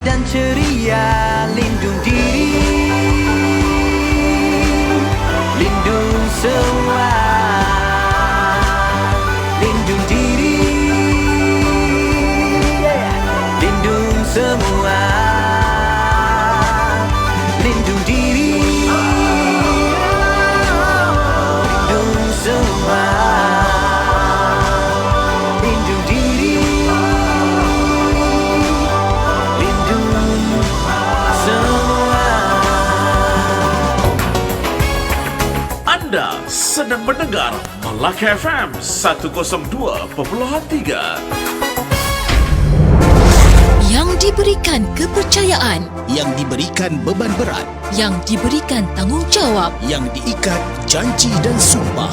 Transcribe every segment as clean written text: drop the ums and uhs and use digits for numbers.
dan ceria, lindung diri, lindung semua, lindung diri, lindung semua, lindung diri, lindung semua, lindung diri, lindung semua. Anda sedang mendengar Melaka FM 102.3. Yang diberikan kepercayaan, yang diberikan beban berat, yang diberikan tanggungjawab, yang diikat janji dan sumpah.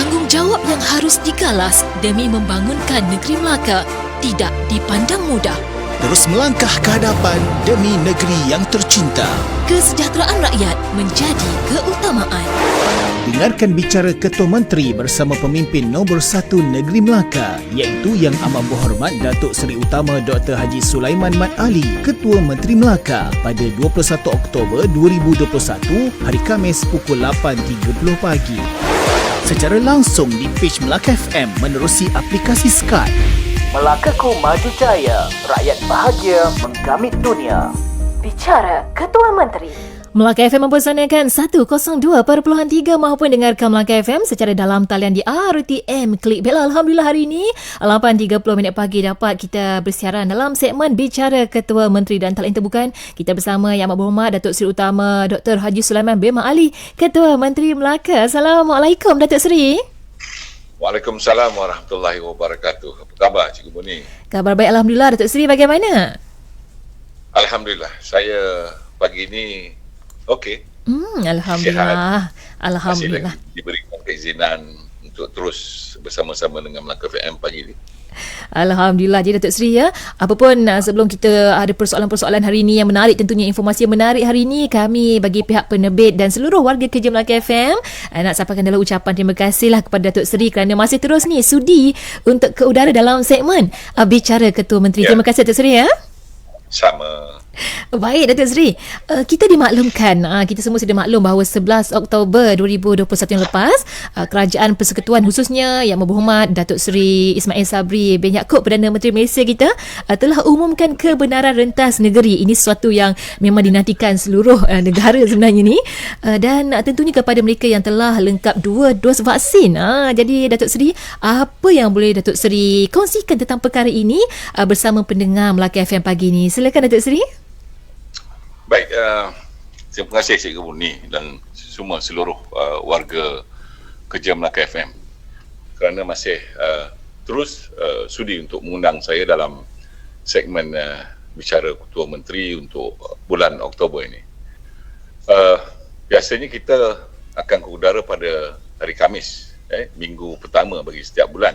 tanggungjawab yang harus digalas demi membangunkan negeri Melaka tidak dipandang mudah. Terus melangkah ke hadapan demi negeri yang tercinta. Kesejahteraan rakyat menjadi keutamaan. Dengarkan bicara Ketua Menteri bersama pemimpin nombor 1 Negeri Melaka, iaitu Yang Amat Berhormat Datuk Seri Utama Dr. Haji Sulaiman Mat Ali, Ketua Menteri Melaka, pada 21 Oktober 2021, hari Khamis pukul 8.30 pagi. Secara langsung di page Melaka FM menerusi aplikasi Skype. Melakaku maju jaya, rakyat bahagia menggamit dunia. Bicara Ketua Menteri. Melaka FM mempersanakan 102.3 maupun dengarkan Melaka FM secara dalam talian di RTM Klik Bella. Alhamdulillah hari ini 8.30 pagi dapat kita bersiaran dalam segmen Bicara Ketua Menteri, dan tak lain bukan kita bersama Yang Amat Berhormat Datuk Seri Utama Dr. Haji Sulaiman bin Mat Ali, Ketua Menteri Melaka. Assalamualaikum Datuk Seri. Waalaikumsalam warahmatullahi wabarakatuh. Apa khabar Cikgu Boni? Kabar baik Alhamdulillah. Datuk Seri bagaimana? Alhamdulillah, saya pagi ini okey. Alhamdulillah. Masih Alhamdulillah. lagi diberikan keizinan untuk terus bersama-sama dengan Melaka FM pagi ini. Alhamdulillah. Jadi Datuk Seri, ya, apapun sebelum kita ada persoalan-persoalan hari ini yang menarik, tentunya informasi yang menarik hari ini, kami bagi pihak penerbit dan seluruh warga kerja Melaka FM nak sampaikan dalam ucapan terima kasihlah kepada Datuk Seri kerana masih terus ni sudi untuk ke udara dalam segmen Bicara Ketua Menteri. Terima kasih Datuk Seri, ya. Sama. Baik Datuk Seri, kita dimaklumkan, kita semua sudah maklum bahawa 11 Oktober 2021 yang lepas, Kerajaan Persekutuan khususnya Yang Berhormat Datuk Seri Ismail Sabri bin Yaakob, Perdana Menteri Malaysia kita, telah umumkan kebenaran rentas negeri. Ini sesuatu yang memang dinantikan seluruh negara sebenarnya ni, dan tentunya kepada mereka yang telah lengkap 2 dos vaksin. Jadi Datuk Seri, apa yang boleh Datuk Seri kongsikan tentang perkara ini bersama pendengar Melaka FM pagi ni? Silakan Datuk Seri. Baik, terima kasih Cikgu Boni dan semua seluruh warga kerja Melaka FM kerana masih terus sudi untuk mengundang saya dalam segmen Bicara Ketua Menteri untuk bulan Oktober ini. Biasanya kita akan ke udara pada hari Khamis, minggu pertama bagi setiap bulan.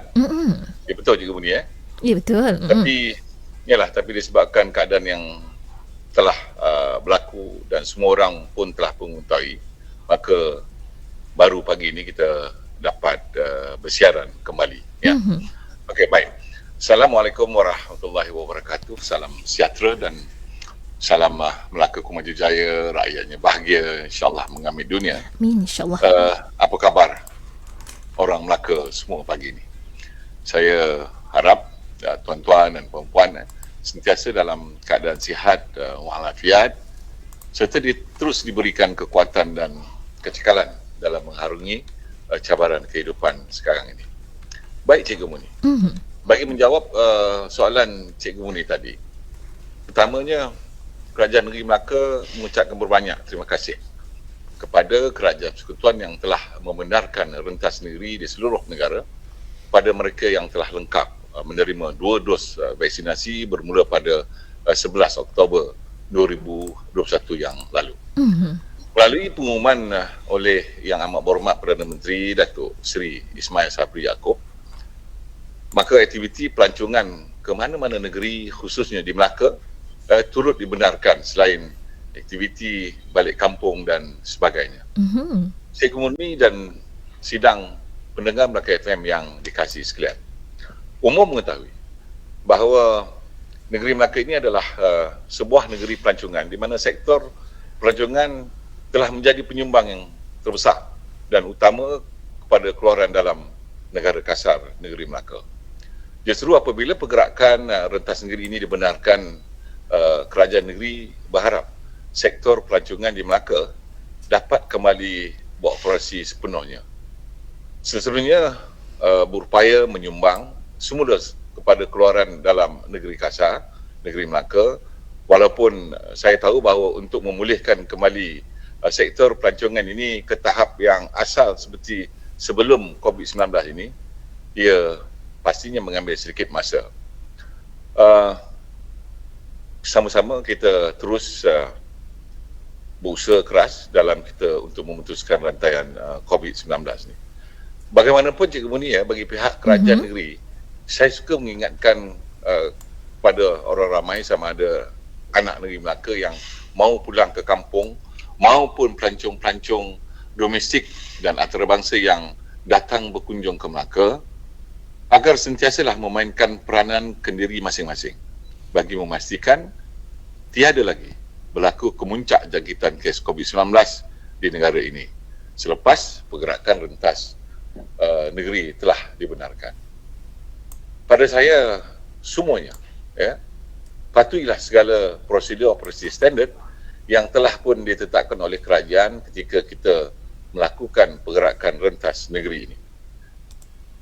Ya, betul Cikgu Boni, Ya betul. Tapi disebabkan keadaan yang telah berlaku dan semua orang pun telah mengetahui, maka baru pagi ini kita dapat bersiaran kembali. Ya. Okey, baik. Assalamualaikum warahmatullahi wabarakatuh. Salam sejahtera dan salam Melaka Maju Jaya, rakyatnya bahagia, insyaAllah mengambil dunia. Amin, insyaAllah. Apa khabar orang Melaka semua pagi ini? Saya harap tuan-tuan dan puan-puan sentiasa dalam keadaan sihat walafiat, serta terus diberikan kekuatan dan kecekalan dalam mengharungi cabaran kehidupan sekarang ini. Baik Cikgu Muni. Bagi menjawab soalan Cikgu Muni tadi, pertamanya Kerajaan Negeri Melaka mengucapkan berbanyak terima kasih kepada Kerajaan Persekutuan yang telah membenarkan rentas negeri di seluruh negara pada mereka yang telah lengkap menerima 2 dos vaksinasi bermula pada 11 Oktober 2021 yang lalu. Melalui pengumuman oleh Yang Amat Berhormat Perdana Menteri Datuk Seri Ismail Sabri Yaakob, maka aktiviti pelancongan ke mana-mana negeri khususnya di Melaka turut dibenarkan selain aktiviti balik kampung dan sebagainya. Cikgu Muni dan sidang pendengar Melaka FM yang dikasihi sekalian, umum mengetahui bahawa negeri Melaka ini adalah sebuah negeri pelancongan di mana sektor pelancongan telah menjadi penyumbang yang terbesar dan utama kepada keluaran dalam negara kasar negeri Melaka. Justru apabila pergerakan rentas negeri ini dibenarkan, kerajaan negeri berharap sektor pelancongan di Melaka dapat kembali beroperasi sepenuhnya. Sesungguhnya berupaya menyumbang semula kepada keluaran dalam negeri kasar, negeri Melaka, walaupun saya tahu bahawa untuk memulihkan kembali sektor pelancongan ini ke tahap yang asal seperti sebelum COVID-19 ini, ia pastinya mengambil sedikit masa. Sama-sama kita terus berusaha keras dalam kita untuk memutuskan rantaian COVID-19 ni. Bagaimanapun Cikgu Muni, bagi pihak kerajaan negeri, saya suka mengingatkan pada orang ramai sama ada anak negeri Melaka yang mau pulang ke kampung maupun pelancong-pelancong domestik dan antarabangsa yang datang berkunjung ke Melaka agar sentiasalah memainkan peranan kendiri masing-masing bagi memastikan tiada lagi berlaku kemuncak jangkitan kes COVID-19 di negara ini selepas pergerakan rentas negeri telah dibenarkan. Pada saya, semuanya patuhilah segala prosedur operasi standard yang telah pun ditetapkan oleh kerajaan ketika kita melakukan pergerakan rentas negeri ini.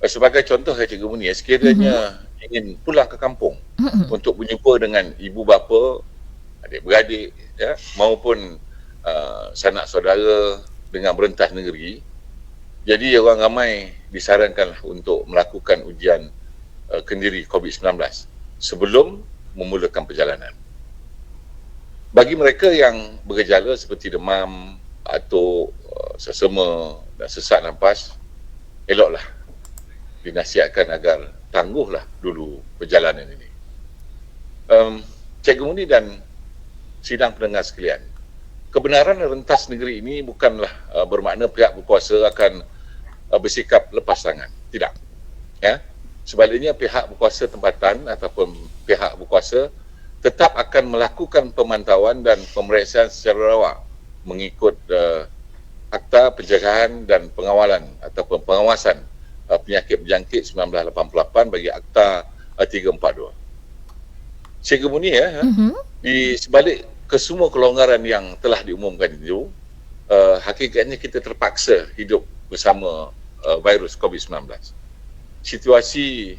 Sebagai contoh, Cikgu Muni, sekiranya ingin pulang ke kampung untuk berjumpa dengan ibu bapa, adik-beradik, maupun sanak saudara dengan berentas negeri, jadi orang ramai disarankanlah untuk melakukan ujian kendiri COVID-19 sebelum memulakan perjalanan. Bagi mereka yang bergejala seperti demam atau sesama dan sesak nafas, eloklah dinasihatkan agar tangguhlah dulu perjalanan ini. Cikgu Muni dan sidang pendengar sekalian, kebenaran rentas negeri ini bukanlah bermakna pihak berkuasa akan bersikap lepas tangan. Tidak. Sebaliknya, pihak berkuasa tempatan ataupun pihak berkuasa tetap akan melakukan pemantauan dan pemeriksaan secara rawak mengikut Akta Pencegahan dan Pengawalan ataupun Pengawasan Penyakit Berjangkit 1988 bagi Akta 342. Cikgu Muni, di sebalik kesemua kelonggaran yang telah diumumkan itu, hakikatnya kita terpaksa hidup bersama virus COVID-19. Situasi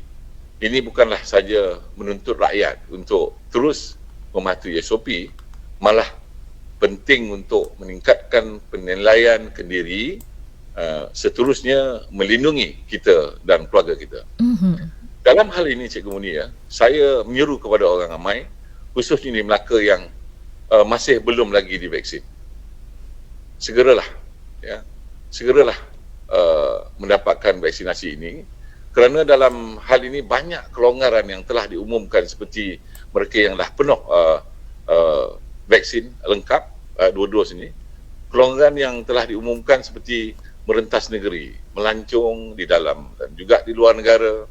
ini bukanlah saja menuntut rakyat untuk terus mematuhi SOP, malah penting untuk meningkatkan penilaian kendiri, seterusnya melindungi kita dan keluarga kita. Dalam hal ini, Cikgu Muni, saya menyeru kepada orang ramai, khususnya di Melaka yang masih belum lagi divaksin. Segeralah mendapatkan vaksinasi ini, kerana dalam hal ini banyak kelonggaran yang telah diumumkan seperti mereka yang dah penuh vaksin lengkap, 2 dos ini. Kelonggaran yang telah diumumkan seperti merentas negeri, melancong di dalam dan juga di luar negara,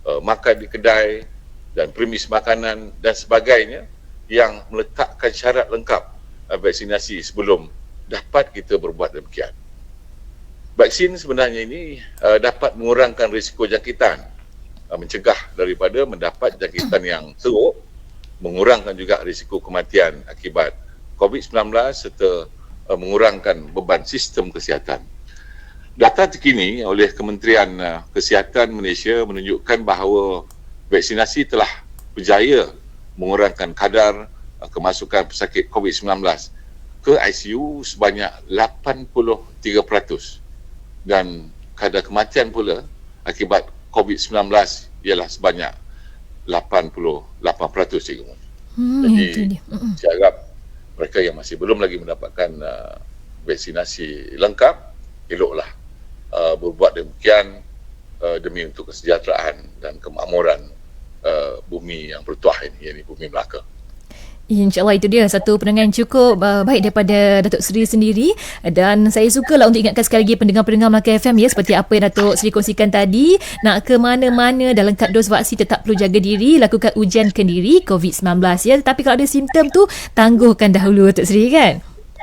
makan di kedai dan premis makanan dan sebagainya yang meletakkan syarat lengkap vaksinasi sebelum dapat kita berbuat demikian. Vaksin sebenarnya ini dapat mengurangkan risiko jangkitan, mencegah daripada mendapat jangkitan yang teruk, mengurangkan juga risiko kematian akibat COVID-19 serta mengurangkan beban sistem kesihatan. Data terkini oleh Kementerian Kesihatan Malaysia menunjukkan bahawa vaksinasi telah berjaya mengurangkan kadar kemasukan pesakit COVID-19 ke ICU sebanyak 83%. Dan kadar kematian pula akibat COVID-19 ialah sebanyak 88%. Cikgu. Jadi saya harap mereka yang masih belum lagi mendapatkan vaksinasi lengkap, eloklah berbuat demikian demi untuk kesejahteraan dan kemakmuran bumi yang bertuah ini, yakni bumi Melaka. InsyaAllah itu dia satu pendengar yang cukup baik daripada Datuk Seri sendiri. Dan saya sukalah untuk ingatkan sekali lagi pendengar-pendengar Melaka FM ya, seperti apa yang Datuk Seri kongsikan tadi. Nak ke mana-mana dah lengkap dos vaksin, tetap perlu jaga diri, lakukan ujian kendiri COVID-19 ya. Tapi kalau ada simptom tu, tangguhkan dahulu Datuk Seri kan.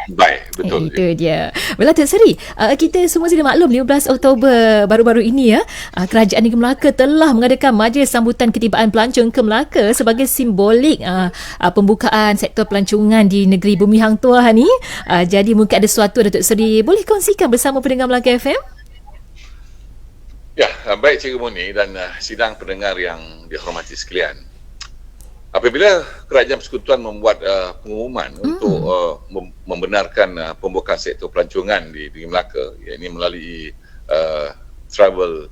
Baik, betul. Itu dia. Well, Datuk Seri, kita semua sudah maklum 15 Oktober baru-baru ini ya, Kerajaan Negeri Melaka telah mengadakan majlis sambutan ketibaan pelancong ke Melaka sebagai simbolik pembukaan sektor pelancongan di negeri Bumi Hang Tuah ni. Jadi mungkin ada sesuatu Datuk Seri boleh kongsikan bersama pendengar Melaka FM? Ya, baik Cikgu Muni dan sidang pendengar yang dihormati sekalian. Apabila Kerajaan Persekutuan membuat pengumuman untuk membenarkan pembukaan sektor pelancongan di Melaka, iaitu melalui travel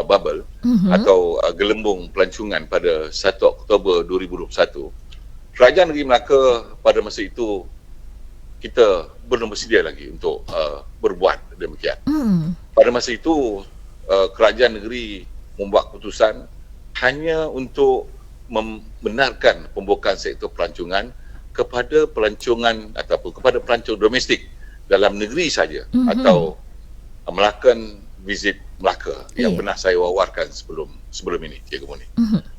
bubble atau gelembung pelancongan pada 1 Oktober 2021, Kerajaan Negeri Melaka pada masa itu kita belum bersedia lagi untuk berbuat demikian. Pada masa itu Kerajaan Negeri membuat keputusan hanya untuk membenarkan pembukaan sektor pelancongan kepada pelancongan ataupun kepada pelancong domestik dalam negeri saja atau melakukan visit Melaka yang pernah saya wawarkan sebelum ini, Cikgu Muni.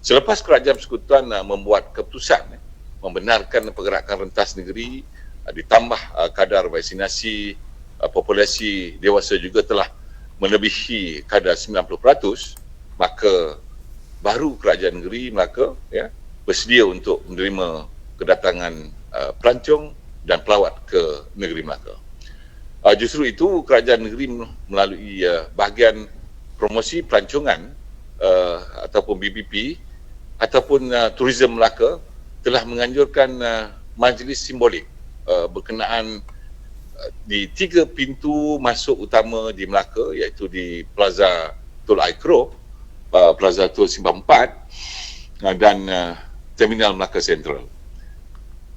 Selepas Kerajaan Persekutuan membuat keputusan membenarkan pergerakan rentas negeri, ditambah kadar vaksinasi populasi dewasa juga telah melebihi kadar 90%, maka baru Kerajaan Negeri Melaka bersedia untuk menerima kedatangan pelancong dan pelawat ke negeri Melaka. Justru itu Kerajaan Negeri melalui bahagian promosi pelancongan ataupun BPP ataupun Tourism Melaka telah menganjurkan majlis simbolik berkenaan di 3 pintu masuk utama di Melaka, iaitu di Plaza Tol Aikro, Plaza Tol Simpang 4 dan Terminal Melaka Sentral.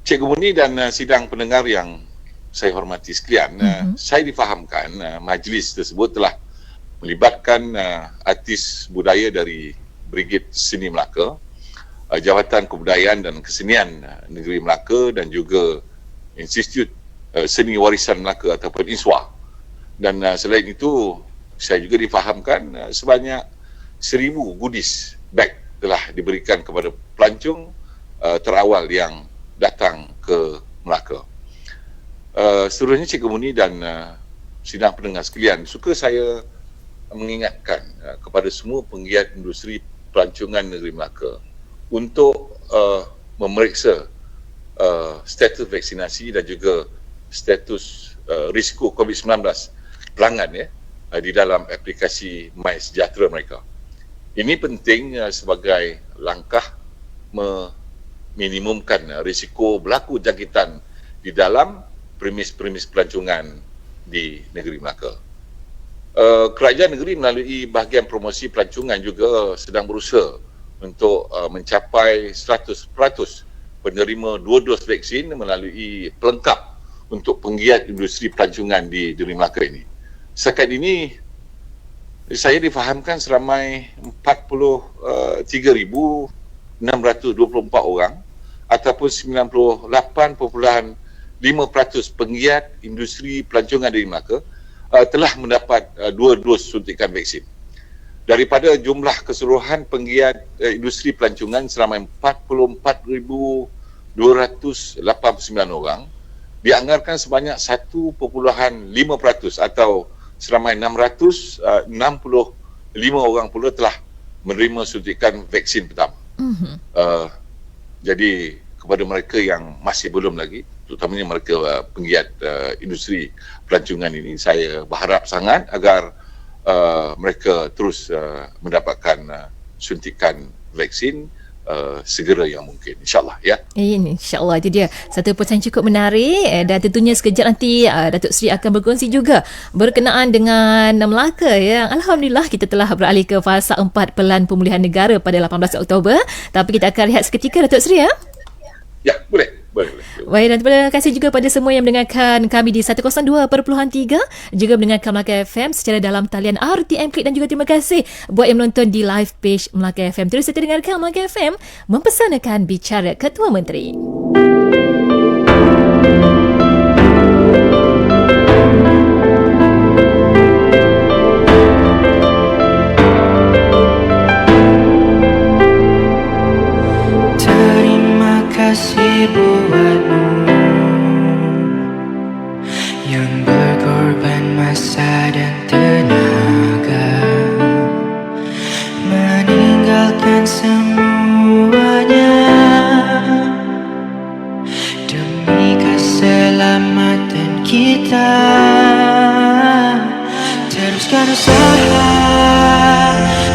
Cikgu Muni dan sidang pendengar yang saya hormati sekalian, saya difahamkan majlis tersebut telah melibatkan artis budaya dari Brigade Seni Melaka, Jabatan Kebudayaan dan Kesenian Negeri Melaka dan juga Institut Seni Warisan Melaka ataupun INSWA. Dan selain itu, saya juga difahamkan sebanyak 1,000 goodies bag telah diberikan kepada pelancong terawal yang datang ke Melaka. Seterusnya Cikgu Muni dan sidang pendengar sekalian, suka saya mengingatkan kepada semua penggiat industri pelancongan negeri Melaka untuk memeriksa status vaksinasi dan juga status risiko COVID-19 pelanggan di dalam aplikasi MySejahtera mereka. Ini penting sebagai langkah meminimumkan risiko berlaku jangkitan di dalam premis-premis pelancongan di negeri Melaka. Kerajaan negeri melalui bahagian promosi pelancongan juga sedang berusaha untuk mencapai 100% penerima 2 dos vaksin melalui pelengkap untuk penggiat industri pelancongan di negeri Melaka ini. Setakat ini saya difahamkan seramai 43,624 orang ataupun 98.5% penggiat industri pelancongan di Melaka telah mendapat 2 dos suntikan vaksin. Daripada jumlah keseluruhan penggiat industri pelancongan seramai 44,289 orang, dianggarkan sebanyak 1.5% atau seramai 665 orang pula telah menerima suntikan vaksin pertama. Jadi kepada mereka yang masih belum lagi, terutamanya mereka penggiat industri pelancongan ini, saya berharap sangat agar mereka terus mendapatkan suntikan vaksin segera yang mungkin, insyaAllah ya. InsyaAllah, itu dia satu pesan cukup menarik. Dan tentunya sekejap nanti Datuk Seri akan berkongsi juga berkenaan dengan Melaka ya. Alhamdulillah kita telah beralih ke fasa 4 pelan pemulihan negara pada 18 Oktober. Tapi kita akan rehat seketika Datuk Seri ya. Ya, boleh. Baik, dan terima kasih juga pada semua yang mendengarkan kami di 102.3, juga mendengarkan Melaka FM secara dalam talian RTM Klik, dan juga terima kasih buat yang menonton di live page Melaka FM. Terus kita dengarkan Melaka FM mempesanakan bicara Ketua Menteri. kita teruskan usaha,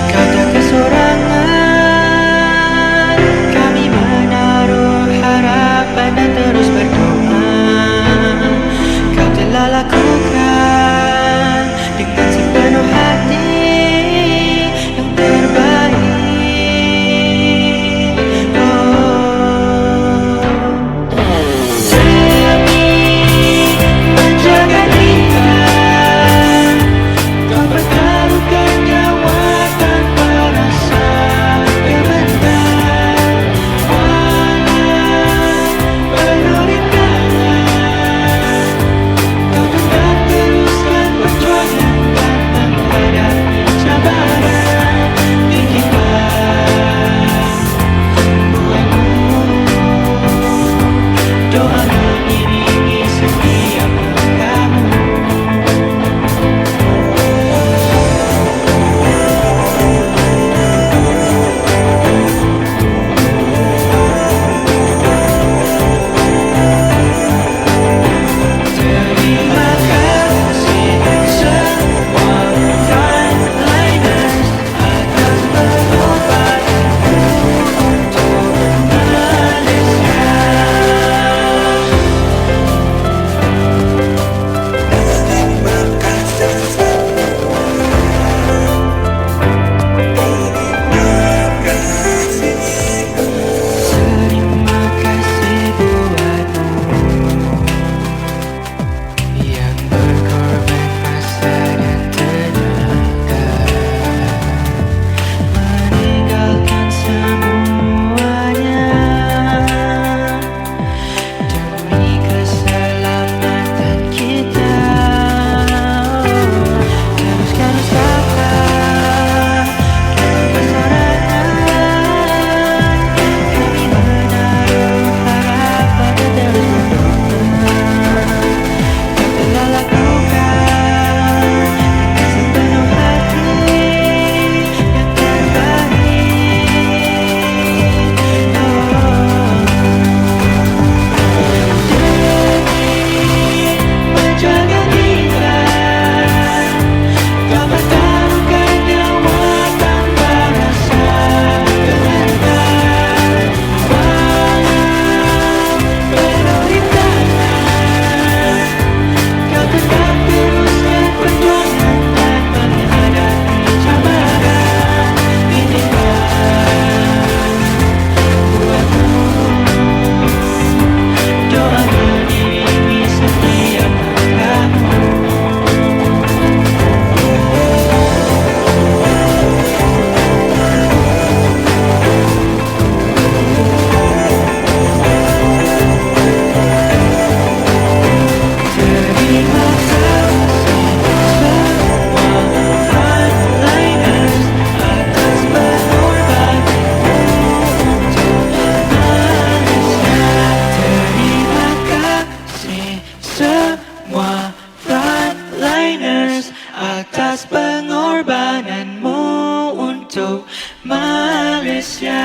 kata kesorangan. Kami menaruh harapan dan terus berdoa. Kau telah lakukan dengan sepenuh hati yang terbaik. Demi menjaga kita, kau bertaruhkan nyawa tanpa rasa kebenaran. Walau penuh rintangan, kau tetap teruskan perjuangan dan menghadapi cabaran. Bikinkan buatmu, doa mengiringi setiap langkahmu. Terima kasih semua frontliners atas pengorbananmu untuk Malaysia. Terima kasih buatmu yang berkorban masa dan tenaga, meninggalkan semuanya demi keselamatan kita. Teruskan usaha, kesorangan. Kami menaruh harapan dan terus berdoa. Kau telah lakukan dengan sepenuh hati yang terbaik. Demi menjaga kita, kau bertaruhkan nyawa tanpa rasa kebenaran. Walau penuh rintangan, kau tetap teruskan perjuangan dan menghadapi cabaran. Bikinkan buatmu, doa mengiringi setiap langkahmu. Terima kasih semua frontliners atas pengorbananmu untuk Malaysia. Terima kasih semua frontliners atas pengorbananmu untuk Malaysia.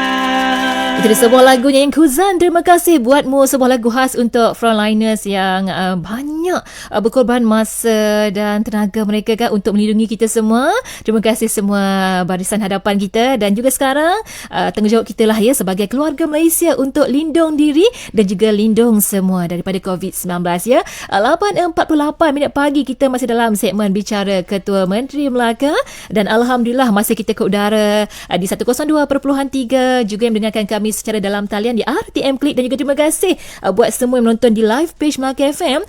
Itu dia sebuah lagunya yang Kuzan. Terima kasih buatmu, sebuah lagu khas untuk frontliners yang banyak berkorban masa dan tenaga mereka kan untuk melindungi kita semua. Terima kasih semua barisan hadapan kita, dan juga sekarang tanggungjawab kita lah ya sebagai keluarga Malaysia untuk lindung diri dan juga lindung semua daripada COVID-19 ya. 8.48 pagi kita masih dalam segmen Bicara Ketua Menteri Melaka, dan Alhamdulillah masih kita ke udara di 102.3, juga yang mendengarkan kami secara dalam talian di RTM Klik, dan juga terima kasih buat semua yang menonton di live page Melaka FM.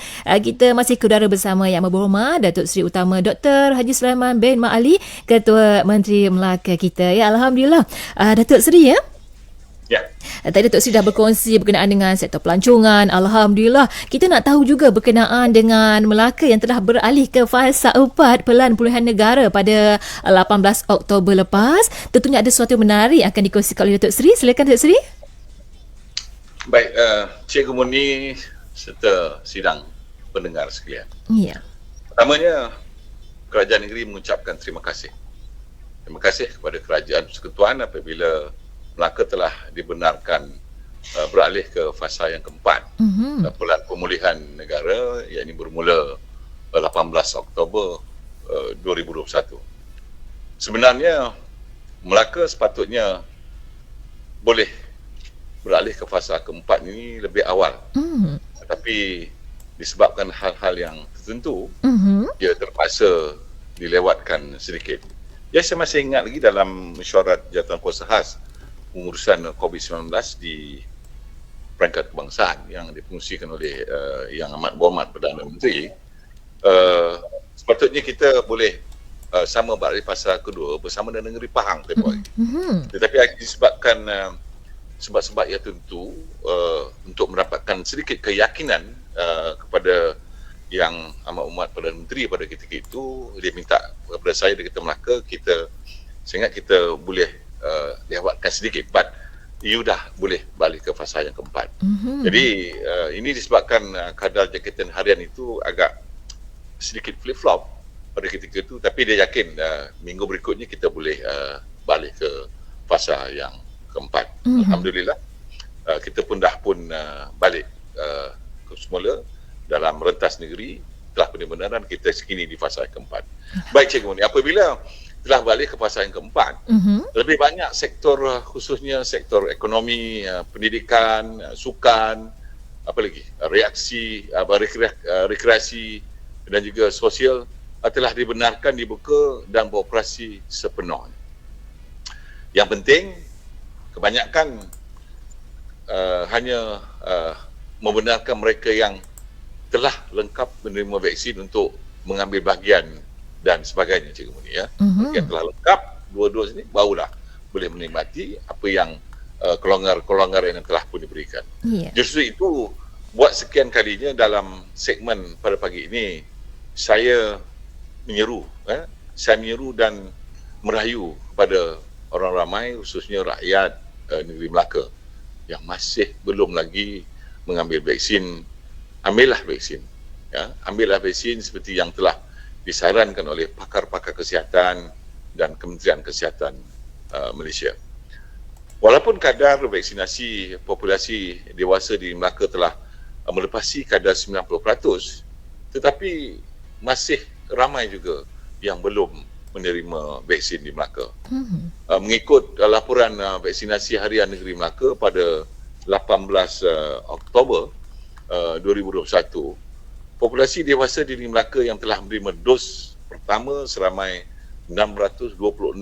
Kita masih ke udara bersama Yang Berhormat Datuk Seri Utama Dr. Haji Sulaiman bin Mat Ali, Ketua Menteri Melaka kita ya. Alhamdulillah. Datuk Seri ya. Ya. Tadi Datuk Seri dah berkongsi berkenaan dengan sektor pelancongan. Alhamdulillah. Kita nak tahu juga berkenaan dengan Melaka yang telah beralih ke fasa 4 pelan pemulihan negara pada 18 Oktober lepas. Tentunya ada sesuatu yang menarik akan dikongsikan oleh Datuk Seri. Silakan Datuk Seri. Baik, Cikgu Murni serta sidang pendengar sekalian. Ya. Pertamanya, Kerajaan Negeri mengucapkan terima kasih. Terima kasih kepada Kerajaan Persekutuan apabila Melaka telah dibenarkan beralih ke fasa yang keempat. Pelan pemulihan negara, iaitu bermula 18 Oktober 2021. Sebenarnya Melaka sepatutnya boleh beralih ke fasa keempat ini lebih awal. Tetapi disebabkan hal-hal yang tertentu, dia terpaksa dilewatkan sedikit. Ya, saya masih ingat lagi dalam mesyuarat Jawatankuasa Khas pengurusan COVID-19 di peringkat kebangsaan yang dipengungsikan oleh Yang Amat Berhormat Perdana Menteri, sepatutnya kita boleh sama beralih fasa kedua bersama dengan negeri Pahang tempoh hari. Tetapi disebabkan sebab-sebab yang tentu untuk mendapatkan sedikit keyakinan kepada Yang Amat Berhormat Perdana Menteri pada ketika itu, dia minta kepada saya, dia kata Melaka, saya ingat kita boleh lewatkan sedikit, but you dah boleh balik ke fasa yang keempat. Jadi ini disebabkan kadar jangkitan harian itu agak sedikit flip-flop pada ketika itu, tapi dia yakin minggu berikutnya kita boleh balik ke fasa yang keempat. Alhamdulillah, kita pun dah balik ke semula dalam rentas negeri, telah benar-benaran kita sekini di fasa yang keempat. Baik Cikgu Muni, apabila telah balik ke fasa yang keempat, lebih banyak sektor, khususnya sektor ekonomi, pendidikan, sukan, apa lagi, rekreasi dan juga sosial telah dibenarkan dibuka dan beroperasi sepenuhnya. Yang penting, kebanyakan hanya membenarkan mereka yang telah lengkap menerima vaksin untuk mengambil bahagian dan sebagainya, Cikgu Muni, ya. Yang telah lengkap dua dos ini barulah boleh menikmati apa yang kelonggaran yang telah pun diberikan. Justru itu, buat sekian kalinya dalam segmen pada pagi ini, saya menyeru dan merayu kepada orang ramai, khususnya rakyat negeri Melaka yang masih belum lagi mengambil vaksin. Ambillah vaksin, ya. Ambillah vaksin seperti yang telah disarankan oleh pakar-pakar kesihatan dan Kementerian Kesihatan Malaysia. Walaupun kadar vaksinasi populasi dewasa di Melaka telah melepasi kadar 90%, tetapi masih ramai juga yang belum menerima vaksin di Melaka. Mengikut laporan vaksinasi harian negeri Melaka pada 18 Oktober 2021, populasi dewasa di negeri Melaka yang telah menerima dos pertama seramai 622,148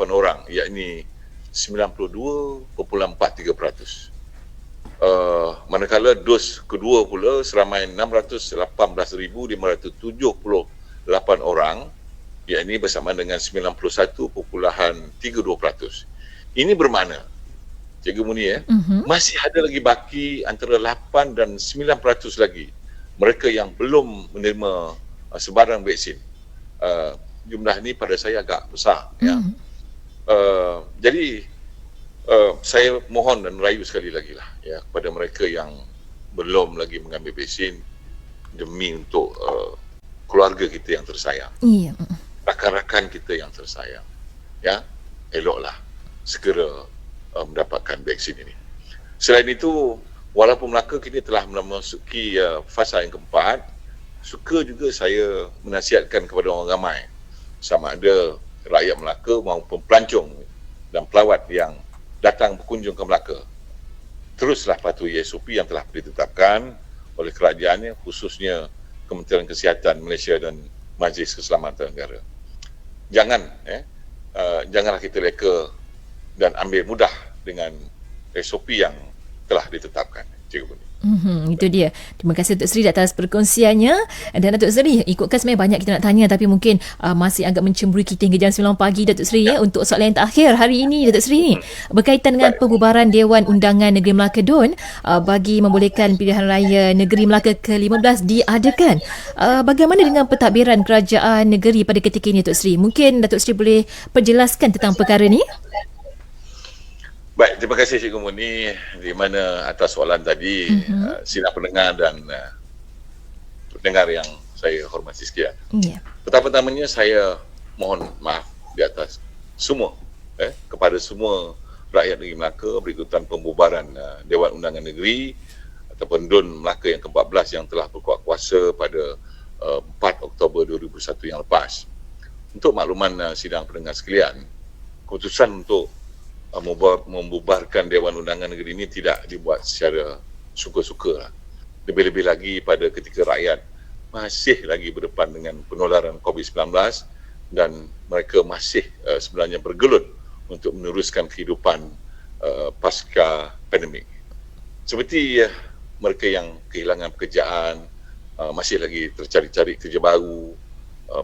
orang, yakni 92.43%. Manakala dos kedua pula seramai 618,578 orang, yakni bersama dengan 91.32%. Ini bermakna, Cikgu Muni, masih ada lagi baki antara 8 dan 9% lagi mereka yang belum menerima sebarang vaksin. Jumlah ini pada saya agak besar, ya. Jadi saya mohon dan merayu sekali lagi lah, ya, kepada mereka yang belum lagi mengambil vaksin, demi untuk keluarga kita yang tersayang, rakan-rakan kita yang tersayang, ya, eloklah segera mendapatkan vaksin ini. Selain itu, walaupun Melaka kini telah memasuki fasa yang keempat, suka juga saya menasihatkan kepada orang ramai, sama ada rakyat Melaka maupun pelancong dan pelawat yang datang berkunjung ke Melaka, teruslah patuhi SOP yang telah ditetapkan oleh kerajaan, khususnya Kementerian Kesihatan Malaysia dan Majlis Keselamatan Negara. Janganlah kita leka dan ambil mudah dengan SOP yang telah ditetapkan, Cikgu Buni. Itu dia. Terima kasih Datuk Seri atas perkongsiannya. Dan Datuk Seri, ikutkan sebenarnya banyak kita nak tanya, tapi mungkin masih agak mencemburui kita hingga jam 9 pagi, Datuk Seri, ya, untuk soalan yang terakhir hari ini, Datuk Seri, berkaitan dengan pembubaran Dewan Undangan Negeri Melaka DUN bagi membolehkan pilihan raya Negeri Melaka ke-15 diadakan. Bagaimana dengan pentadbiran kerajaan negeri pada ketika ini, Datuk Seri? Mungkin Datuk Seri boleh perjelaskan tentang perkara ini? Baik, terima kasih Cikgu Muni, di mana atas soalan tadi, sidang pendengar dan pendengar yang saya hormati sekalian. Pertama-tamanya saya mohon maaf di atas semua, kepada semua rakyat negeri Melaka berikutan pembubaran Dewan Undangan Negeri ataupun DUN Melaka yang ke-14 yang telah berkuat kuasa berkuasa pada 4 Oktober 2001 yang lepas. Untuk makluman sidang pendengar sekalian, keputusan untuk membubarkan Dewan Undangan Negeri ini tidak dibuat secara suka-suka. Lebih-lebih lagi pada ketika rakyat masih lagi berdepan dengan penularan COVID-19 dan mereka masih sebenarnya bergelut untuk meneruskan kehidupan pasca pandemik. Seperti mereka yang kehilangan pekerjaan, masih lagi tercari-cari kerja baru,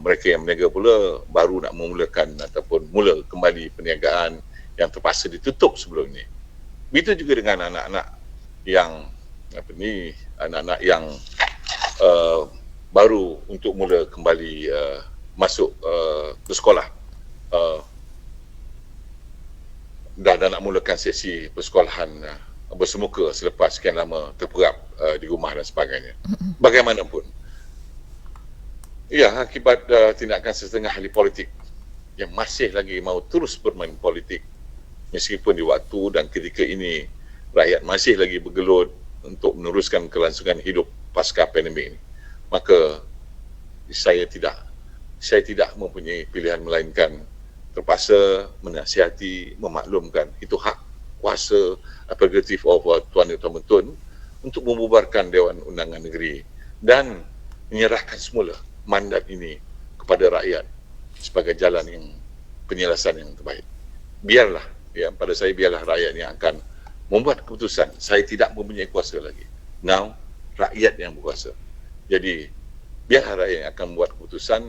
mereka yang berniaga pula baru nak memulakan ataupun mula kembali perniagaan yang terpaksa ditutup sebelum ini. Begitu juga dengan anak-anak yang anak-anak yang baru untuk mula kembali masuk bersekolah. Dah nak mulakan sesi persekolahan bersemuka selepas sekian lama terperap di rumah dan sebagainya. Bagaimanapun, ya, akibat tindakan setengah ahli politik yang masih lagi mahu terus bermain politik meskipun di waktu dan ketika ini rakyat masih lagi bergelut untuk meneruskan kelangsungan hidup pasca pandemik ini, maka saya tidak mempunyai pilihan melainkan terpaksa menasihati, memaklumkan itu hak kuasa prerogatif of Tuan Utama Tun untuk membubarkan Dewan Undangan Negeri dan menyerahkan semula mandat ini kepada rakyat sebagai jalan yang penyelesaian yang terbaik. Biarlah, pada saya biarlah rakyat yang akan membuat keputusan. Saya tidak mempunyai kuasa lagi. Now, rakyat yang berkuasa. Jadi, biarlah rakyat yang akan membuat keputusan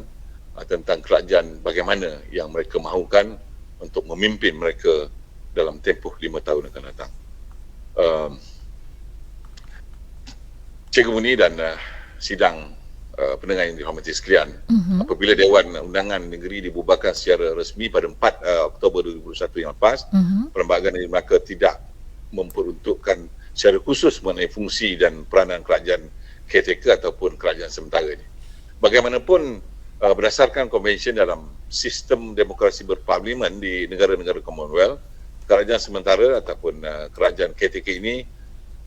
tentang kerajaan bagaimana yang mereka mahukan untuk memimpin mereka dalam tempoh 5 tahun akan datang. Cikgu Muni dan sidang pendengar yang dihormati sekalian, apabila Dewan Undangan Negeri dibubarkan secara resmi pada 4 Oktober 2021 yang lepas, Perlembagaan Negeri Melaka tidak memperuntukkan secara khusus mengenai fungsi dan peranan kerajaan caretaker ataupun kerajaan sementara ini. Bagaimanapun, berdasarkan konvensyen dalam sistem demokrasi berparlimen di negara-negara Commonwealth, kerajaan sementara ataupun kerajaan caretaker ini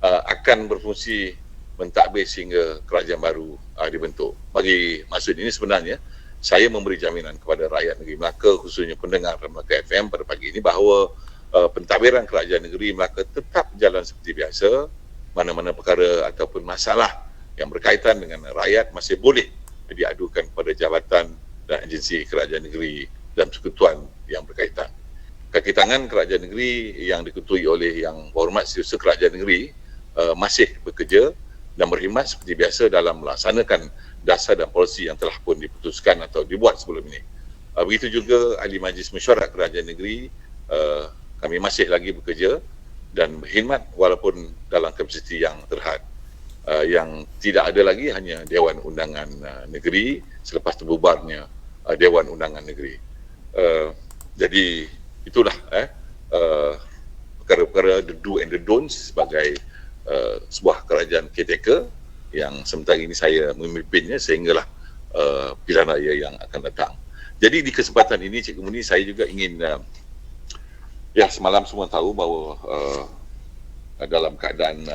akan berfungsi mentadbir sehingga kerajaan baru dibentuk. Bagi maksud ini sebenarnya, saya memberi jaminan kepada rakyat negeri Melaka, khususnya pendengar Melaka FM pada pagi ini, bahawa pentadbiran kerajaan negeri Melaka tetap berjalan seperti biasa. Mana-mana perkara ataupun masalah yang berkaitan dengan rakyat masih boleh diadukan kepada jabatan dan agensi kerajaan negeri dan persekutuan yang berkaitan. Kaki tangan kerajaan negeri yang diketuai oleh Yang Berhormat Setiausaha Kerajaan Negeri masih bekerja dan berkhidmat seperti biasa dalam melaksanakan dasar dan polisi yang telah pun diputuskan atau dibuat sebelum ini. Begitu juga Ahli Majlis Mesyuarat Kerajaan Negeri, kami masih lagi bekerja dan berkhidmat walaupun dalam kapasiti yang terhad. Yang tidak ada lagi hanya Dewan Undangan Negeri selepas terbubarnya Dewan Undangan Negeri. Jadi itulah perkara-perkara the do and the don'ts sebagai sebuah kerajaan caretaker yang sementara ini saya memimpinnya sehinggalah pilihan raya yang akan datang. Jadi di kesempatan ini Cikgu Muni, saya juga ingin semalam semua tahu bahawa dalam keadaan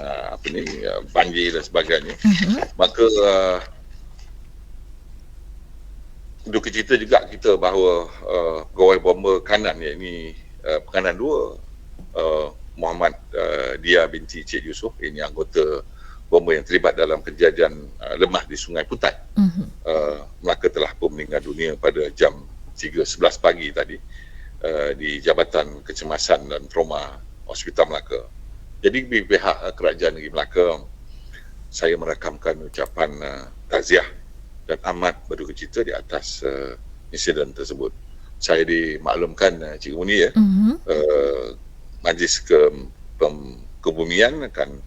banjir dan sebagainya, maka duka cita juga kita bahawa pegawai bomba kanan, iaitu pekanan 2 Muhammad Dia binti Cik Yusof, ini anggota bomba yang terlibat dalam kejadian lemah di Sungai Putat, Melaka telah pun meninggal dunia pada jam 3.11 pagi tadi di Jabatan Kecemasan dan Trauma Hospital Melaka. Jadi di pihak Kerajaan Negeri Melaka, saya merakamkan ucapan takziah dan amat berduka cita di atas insiden tersebut. Saya dimaklumkan Cikgu Muni Majlis Kebumian akan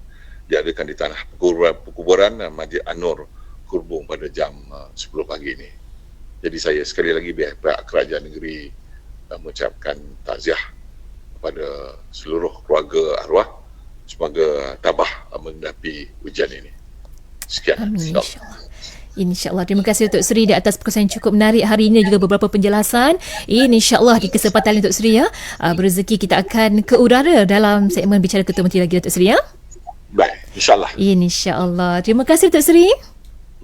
diadakan di tanah perkuburan Masjid An-Nur Kurbung pada jam 10 pagi ini. Jadi saya sekali lagi pihak Kerajaan Negeri mengucapkan takziah kepada seluruh keluarga arwah. Semoga tabah menghadapi ujian ini. Sekian. Amin, insyaAllah. InsyaAllah. Terima kasih Datuk Seri di atas perkongsian cukup menarik hari ini, juga beberapa penjelasan. InsyaAllah di kesempatan Datuk Seri berrezeki kita akan ke udara dalam segmen Bicara Ketua Menteri lagi Datuk Seri. Baik, insyaAllah. InsyaAllah. Terima kasih Datuk Seri.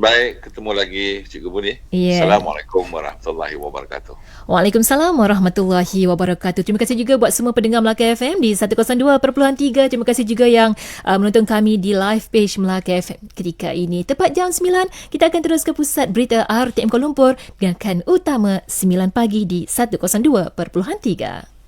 Baik, ketemu lagi Cikgu Buni. Ya. Assalamualaikum warahmatullahi wabarakatuh. Waalaikumsalam warahmatullahi wabarakatuh. Terima kasih juga buat semua pendengar Melaka FM di 102.3. Terima kasih juga yang menonton kami di live page Melaka FM ketika ini. Tepat jam 9, kita akan terus ke pusat berita RTM Kuala Lumpur dengan kan utama 9 pagi di 102.3.